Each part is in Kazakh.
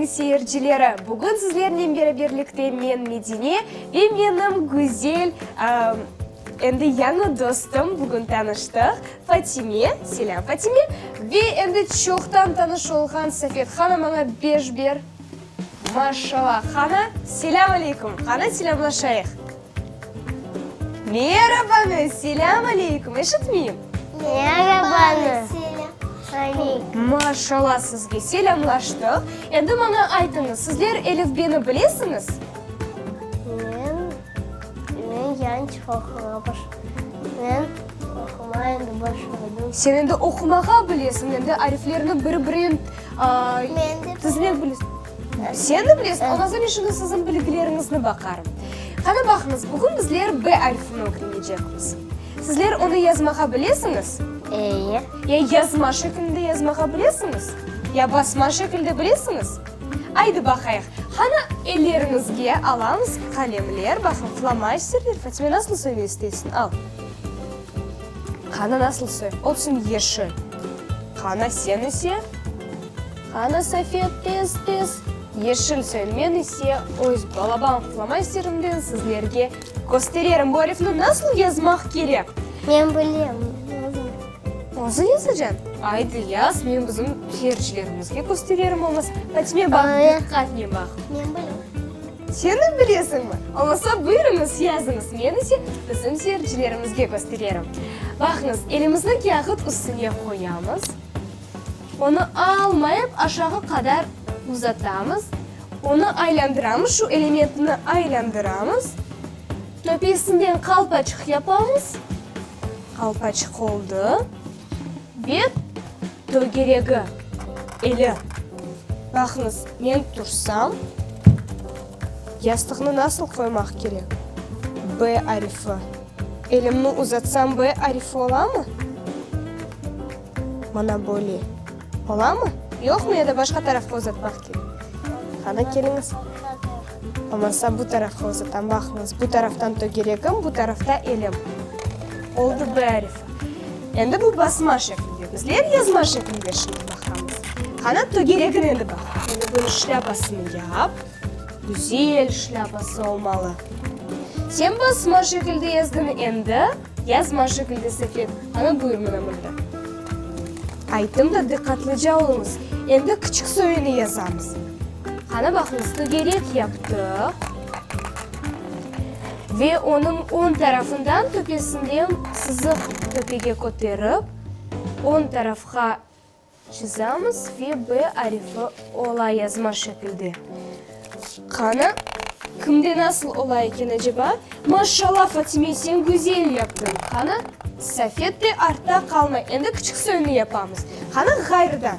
каналының сейірчілері. Бүгін сіздермен бері-берлікте мен Медине ve менің güzel енді яңы достым бүгін таныштық. Фатиме, селям Фатиме. Ve енді çoğdan таныш olған Сафет Хана маңа беш бер. Машалла. Хана, селям алейкум. Хана, селямлашайық. Merhaba, селям алейкум. Ешітмейім? Merhaba. Машалла, сізге селямлаштық. Енді маңа айтыңыз, сіздер әліпбені білесіңіз? Мен yanlış оқымай Мен оқымайынды башладым. Сен енді оқымаға білесің, енді арифлеріні бір-бірін тізілер білесің. Сен де білесің, оңазан үшіңіз сіздің білгілеріңізді бақарым. Қана бақыңыз, бүгін біздер Б арифін өкірмейджекіміз. Сіздер оны язмаға білесіңіз? Я язма шекілді язмаға білесіңіз? Я басма шекілді білесіңіз? Айды бақайық. Қана елеріңізге аламыз қалемлер, бақын фломастерлер. Фатиме, насыл сөйлей істейсің? Ал. Қана насыл сөй? Ол түсін еші. Қана сен ісе? Қана Сафет тез-тез? Ешіл сөйлмен ісе, өз балабан фломастерімден сізлерге көстерерім. Бұл арифны насыл язмақ керек? Мен білем. Өзі езі Айды яз, мен біздің шерішілерімізге көстерерім олмас. Фатиме бақ, қатне бақ. Мен білем. Сені білесің бі? Олмаса бұйрыңыз, языңыз. Мен ісе біздің шерішілерімізге көстерерім. Бақыңыз, елімізді кияқыт үстіне қоямыз. Оны алмайып, ашағы қадар ұзатамыз. Оны айландырамыз, шу элементіні айландырамыз. Төпесінден қалпачық япамыз. Қалпачық oldu. Бет төгерегі елі. Бақыңыз, мен тұрсам, ястығыны насыл қоймақ керек? Б арифі. Елімні ұзатсам Б арифі ола ма? Мана бөлі. Ола ма? Жоқ ма, еді башқа тарафқа ұзатмақ керек? Қана келіңіз. Олмаса бұл тарафқа ұзатам. Бақыңыз, бұл тарафтан төгерегім, бұл тарафта елім. Oldu Б арифі. Енді бұл басма шекілде. Біздер язма шекілде шынды бақамыз. Қана төгерегін енді бақ. Енді бұл шляпасыны яп. Güzel шляпасы олмалы. Сен басма шекілде яздың енді, язма шекілде Сафет. Қана бұйырмына мұнда. Айтым да диққатлы жауылыңыз. Енді күчік сөйіні язамыз. Қана бақыңыз, төгерек яптық. Ve onun 10 tarafından tepesinden sızık tepege koterip 10 tarafga çizamiz ve B arifi olay yazma şekilde. Qana kimde nasıl olay ekan acaba? Maşallah Fatime, sen güzel yaptın. Qana Safet de artta kalmay. Endi küçük söylünü yapamız. Qana gayrıdan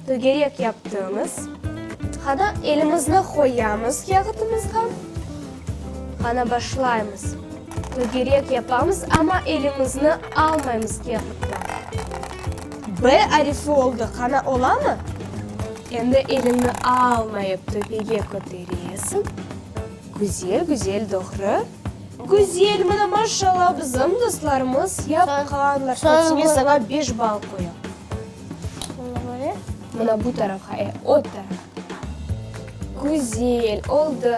tögerek yaptığımız. Qana elimizni koyamız kağıtımızga. Қана башылаймыз. Төгерек япамыз, ама елімізні алмаймыз кияқытта. Б арифі олды. Қана ола ма? Енді елімні алмайып төбеге көтересің. Güzel, doğru. Güzel, мұна машалла біздің достарымыз япқанлар. Фатиме саңа 5 бал қоя. Мұна бұл тарафқа, от тараф. Güzel, олды.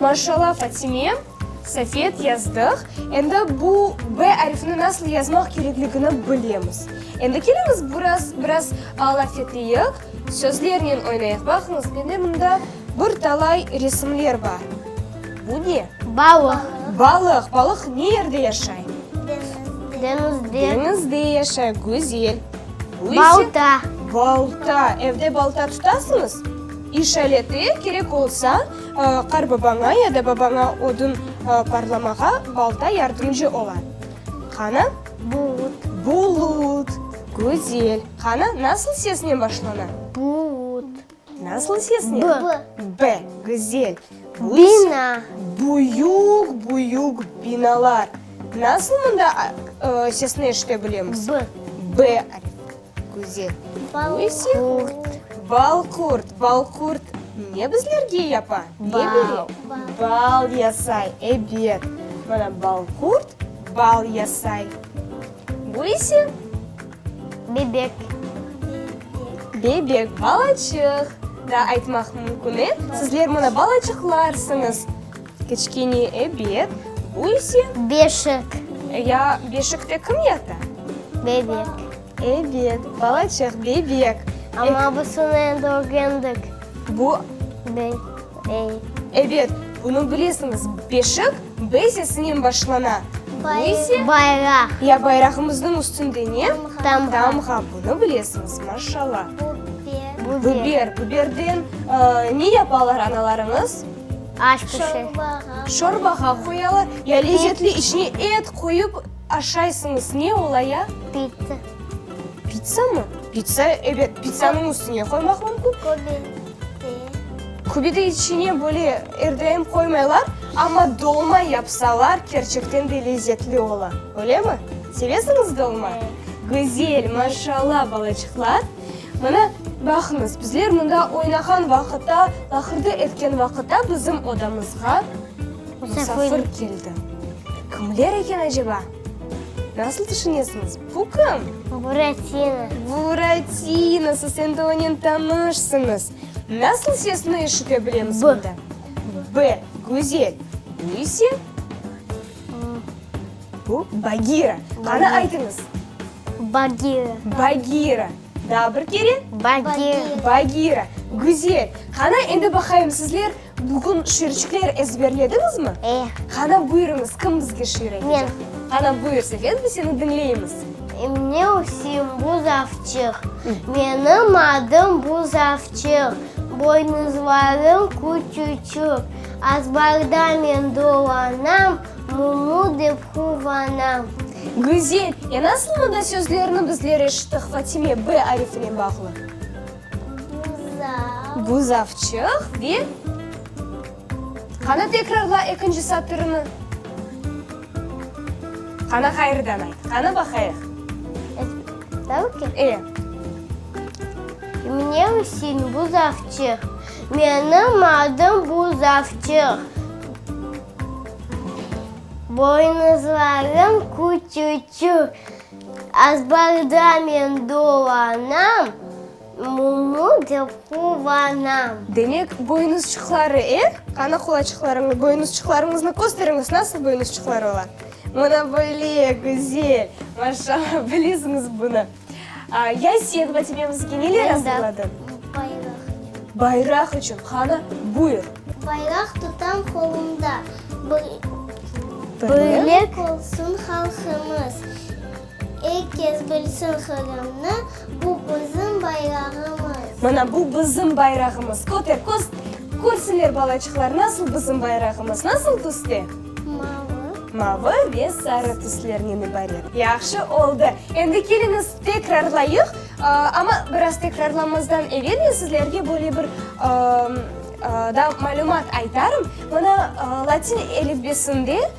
Машалла Фатиме, Сафет яздық. Енді бұл Б арифіні насыл язмақ кереклігіні білеміз. Енді келеміз біраз алафетейік, сөзлерінен ойнайық. Бақыңыз, менде мұнда бір талай ресімлер бар. Бұл не? Балық. Балық не ерде яшай? Денізде яшай, güzel. Балта. Evde балта тұтасыңыз? İşaleti керек olsa қар бабаңа ya da babаңа odun parlamаға balta yardımcı olan. Қана? Bulut. Güzel. Қана nasıl sesine başlanan? Bulut. Nasıl sesine? B. Güzel. Bina. Büyük binalar. Nasıl mında sesine işte bilemiz? B. Güzel. Балқұрт. Не біздерге япа? Не бере? Бал ясай, әбет. Мына балқұрт, бал ясай. Бұл есе? Бебек. Бебек, балачық. Да, айтмақ мүмкін, сізлер мұна балачықларсыңыз. Кішкене бет. Бұйсе? Бешек. Я бешікте кім ята? Бебек. Бет, балачық, бебек. Ama bu sene doğgendік. Бұ, Ей. бет, бұны білесіңіз, бешік бесесінен башлана. Бұйсе? Bayrak. Я байрағымыздың үстінде не? Тамға. Тамға, бұны білесіңіз, машалла. Бубер. Буберден не yapalар аналарыңыз? Aş pişir. Шорбаға қоялар. Я лезетлі ішіне ет қойып ашайсыңыз. Не олай, я? Pizza. Пицца мы? Пицца, пиццаның үстіне қоймақ мүмкін. Көбеде ішіне бөле әрдайым қоймайлар, ama dolma yapsalar gerçekten de lezzetli ola. Öyle mi? Seviyorsunuz dolma? Güzel, maşallah балачықлар. Мына бақыңыз, біздер мұнда ойнаған вақытта, лақырды еткен вақытта біздің одамызға мұсафыр келді. Кімлер екен acaba? Насыл түсінесіңіз? Бұл кім? Буратино. Буратино, сіз енді онен танышсыңыз. Насыл сесіні ішіте білеміз Б. мұнда? Б. Güzel. Бұйсе? Бұл Багира. Қана айтыңыз? Багира. Багира. Да, бір кере? Багира. Багира. Güzel. Қана енді бақайым, сізлер бүгін шүрчіклер әзберледіңіз ме? Қана бұйырыңыз, кім бізге шүр айтacak? Мен. Қана бұйырса, біз сені dinleyimiz. Мне усім Бузавчық. Менің адым Бузавчық. Boynuzlarım küçücük. Azbarda men dolanam, mumu деп хуvanам. Güzel. Ya nasıl mı da sözlerini bizler eşittik Fatime B harfine bağlı? Buzavçık ve Қана tekrarla ikinci satırını. Қана hayırdan ayt. Қана bakayıq. Tabii ki. Мне усім Бузавчық. Менің adım Buzavçıq. Boynuzlarım küçücük. Azbarda men dolanam, mumu деп хуvanam. Demek boynuzçukları, Қана құлачықларыңыз, boynuzçuklarыңызны көстеріңіз, nasıl boynuzçuklar ola? Мына böyle güzel. Maşallah, білесіңіз бұны. Я сен Фатимемізге нелер hazırladın? Bayrak. Bayrak için. Қана buyur. Bayrak tutam kolumda. Böyle. Birlik olsun halkımız. İlk kez bilsin hırımını, bu bizim bayrağımız. Мына bu bizim bayrağımız. Көтер, көрсілер балачықлар, nasıl bizim bayrağımız? Nasıl түсте? Mavi. Mavi ve sarı түстерінен ibaret. Yaxşı oldu. Endi keliniz tekrarlayıq. Ama biraz tekrarlamazdan evvel sizlerge böyle bir da malumat aytarım. Mına Latin elifbesinde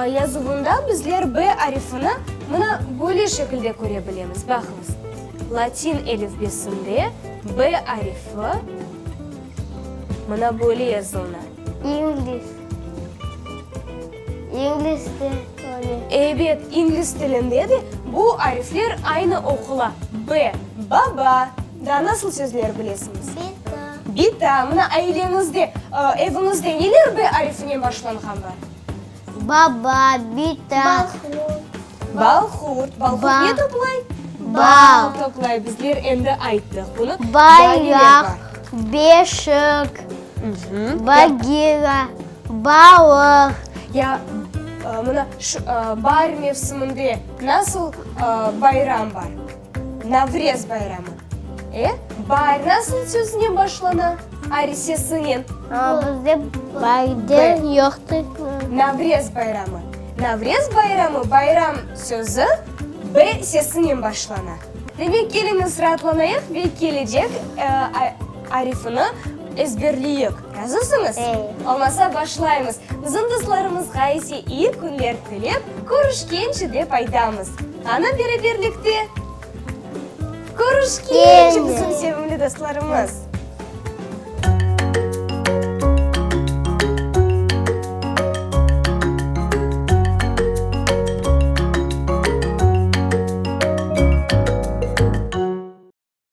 yazıvında bizler B harfini mına böyle şekilde görebiliriz. Bakınız. Latin elifbesinde B harfi mına böyle yazılır. İngiliz. İngilizce öyle. Evet, İngiliz dilinde de bu harfler aynı okula. B, baba. Da nasıl sözler bilirsiniz? Bita. Bita, mına ailenizde, evinizde neler B harfine başlanğan var? Baba, bita. Balhurt. Balhurt Ba. ne toplay? Bal. Toplay. Bizler endi ayttık bunu. Bayrak, beşik, Bagира, balık. Ya, mına bahar mevsiminde nasıl bayram var? Navrez bayramı. Bahar nasıl sözüne başlanır? Arisesinin. Bizde bayram yoktu. Navrez bayramı. Navrez bayramı, bayram sözü B sesinden başlanır. Demek geliniz rahatlanayıq ve gelecek harfini ezberleyik. Razısınız? Olmasa başlayımız. Bizim dostlarımızға ise iyi günler tilep, görüşkençe dep aytамыз. Ana birlikte. Görüşkençe bizim sevimli dostlarımız.